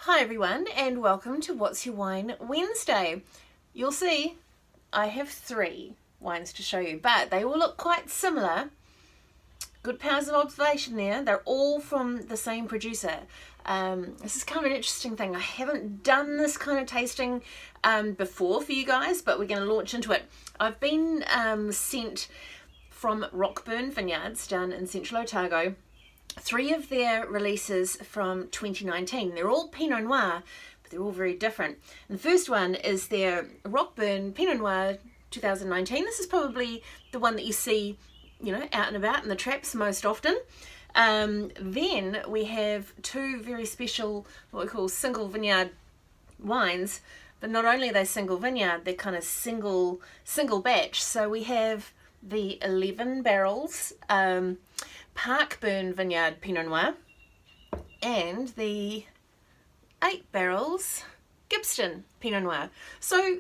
Hi everyone and welcome to What's Your Wine Wednesday. You'll see I have 3 wines to show you, but they all look quite similar. Good powers of observation there. They're all from the same producer. This is kind of an interesting thing. I haven't done this kind of tasting before for you guys, but we're going to launch into it. I've been sent from Rockburn vineyards down in Central Otago 3 of their releases from 2019. They're all Pinot Noir, but they're all very different. And the first one is their Rockburn Pinot Noir 2019. This is probably the one that you see, out and about in the traps most often. Then we have 2 very special, what we call single vineyard wines, but not only are they single vineyard, they're kind of single batch. So we have the 11 barrels Rockburn Vineyard Pinot Noir and the 8 barrels Gibston Pinot Noir. So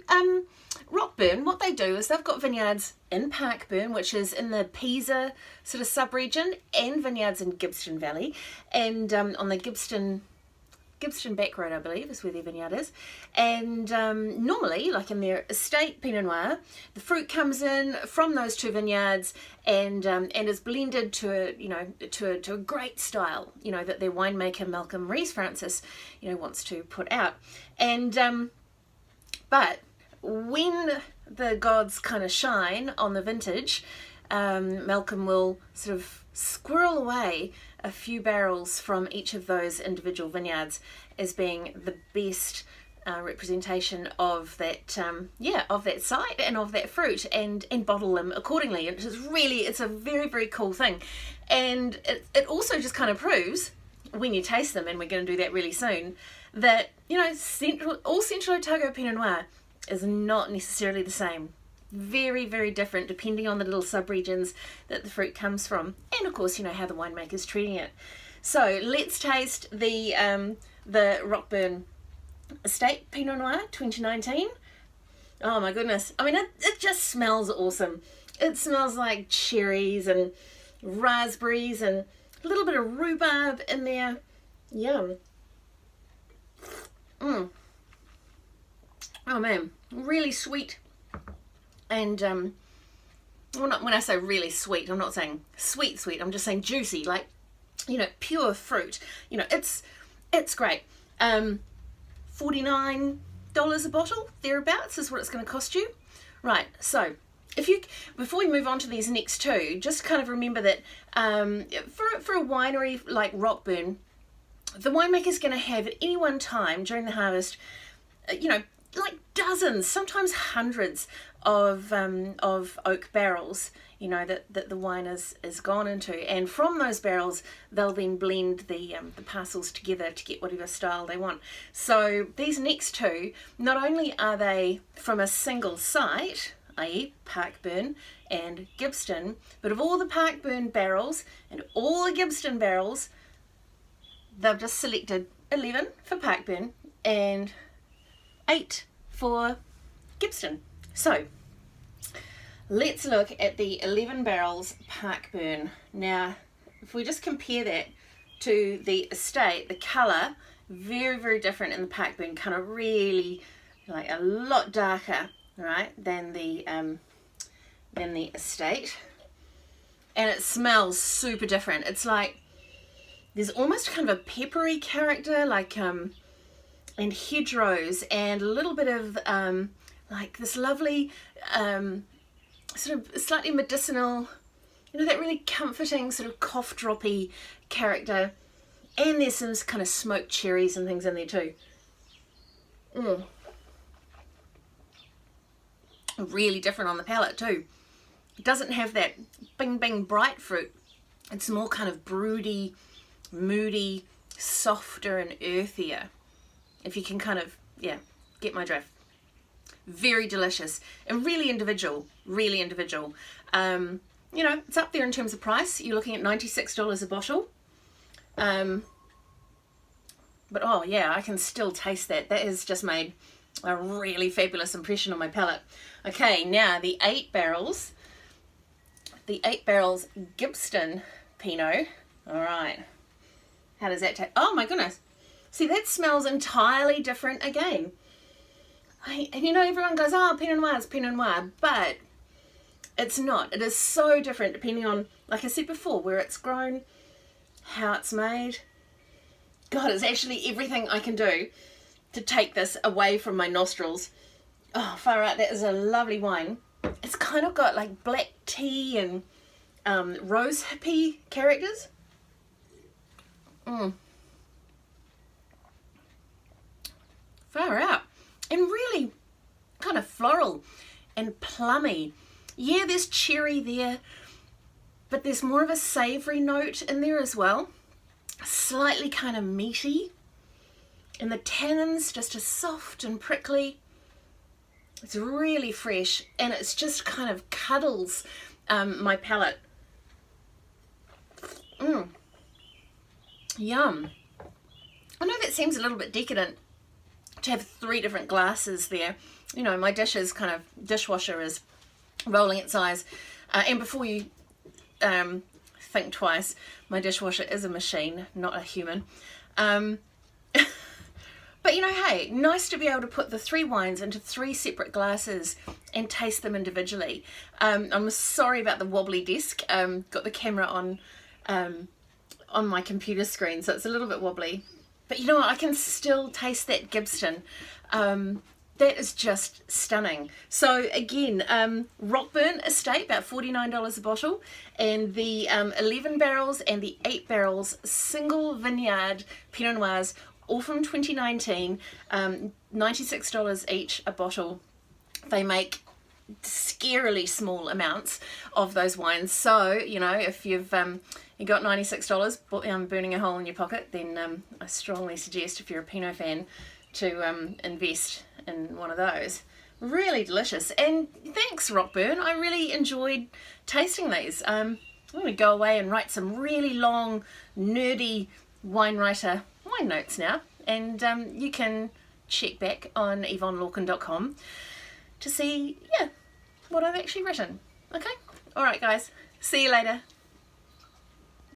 Rockburn, what they do is they've got vineyards in Rockburn, which is in the Pisa sort of sub-region, and vineyards in Gibston Valley, and on the Gibston back road, I believe, is where their vineyard is. And normally, like in their estate Pinot Noir, the fruit comes in from those 2 vineyards and is blended to a great style, that their winemaker Malcolm Rees Francis, wants to put out. And but when the gods kind of shine on the vintage, Malcolm will sort of squirrel away a few barrels from each of those individual vineyards as being the best representation of that of that site and of that fruit, and bottle them accordingly. And it's a very, very cool thing. And it also just kind of proves, when you taste them, and we're going to do that really soon, that Central Otago Pinot Noir is not necessarily the same. Very, very different depending on the little sub-regions that the fruit comes from, and of course how the winemaker's treating it. So let's taste the Rockburn Estate Pinot Noir 2019. Oh my goodness, I mean it just smells awesome. It smells like cherries and raspberries and a little bit of rhubarb in there. Yum. Oh man, really sweet. And when I say really sweet, I'm not saying sweet, I'm just saying juicy, like, pure fruit. It's great. $49 a bottle, thereabouts, is what it's going to cost you. Right, so before we move on to these next 2, just kind of remember that for a winery like Rockburn, the winemaker's going to have at any one time during the harvest, like dozens, sometimes hundreds of oak barrels, that the wine is gone into, and from those barrels they'll then blend the parcels together to get whatever style they want. So these next 2, not only are they from a single site, i.e. Rockburn and Gibston, but of all the Rockburn barrels and all the Gibston barrels, they've just selected 11 for Rockburn and 8 for Gibston. So let's look at the 11 barrels Rockburn. Now, if we just compare that to the estate, the colour, very, very different in the Rockburn, kind of really like a lot darker, right, than the estate. And it smells super different. It's like there's almost kind of a peppery character, like and hedgerows, and a little bit of like this lovely sort of slightly medicinal, that really comforting sort of cough droppy character, and there's some kind of smoked cherries and things in there too. Really different on the palate too. It doesn't have that bing bing bright fruit. It's more kind of broody, moody, softer and earthier, if you can kind of get my drift. Very delicious and really individual. It's up there in terms of price. You're looking at $96 a bottle, but oh yeah, I can still taste that has just made a really fabulous impression on my palate. Okay, now the 8 barrels Gibston Pinot. All right, how does that taste? Oh my goodness, See, that smells entirely different again. And you know, everyone goes, oh, Pinot Noir is Pinot Noir, but it's not. It is so different depending on, like I said before, where it's grown, how it's made. God, it's actually everything I can do to take this away from my nostrils. Oh, far out, that is a lovely wine. It's kind of got like black tea and rose hippie characters. Far out. And really kind of floral and plummy. Yeah, there's cherry there, but there's more of a savoury note in there as well. Slightly kind of meaty. And the tannins just as soft and prickly. It's really fresh, and it's just kind of cuddles my palate. Yum. I know that seems a little bit decadent to have 3 different glasses there. You know, my dishwasher is rolling its eyes. And before you think twice, my dishwasher is a machine, not a human. But you know, hey, nice to be able to put the 3 wines into 3 separate glasses and taste them individually. I'm sorry about the wobbly desk. Got the camera on my computer screen, so it's a little bit wobbly. But you know what, I can still taste that Gibston. That is just stunning. So again, Rockburn Estate, about $49 a bottle, and the 11 barrels and the 8 barrels single vineyard Pinot Noirs, all from 2019, $96 each a bottle. They make scarily small amounts of those wines. So, you know, if you got $96 burning a hole in your pocket, then I strongly suggest, if you're a Pinot fan, to invest in one of those. Really delicious. And thanks, Rockburn. I really enjoyed tasting these. I'm going to go away and write some really long, nerdy wine notes now, and you can check back on yvonnelorcan.com to see what I've actually written. Okay, all right guys, see you later.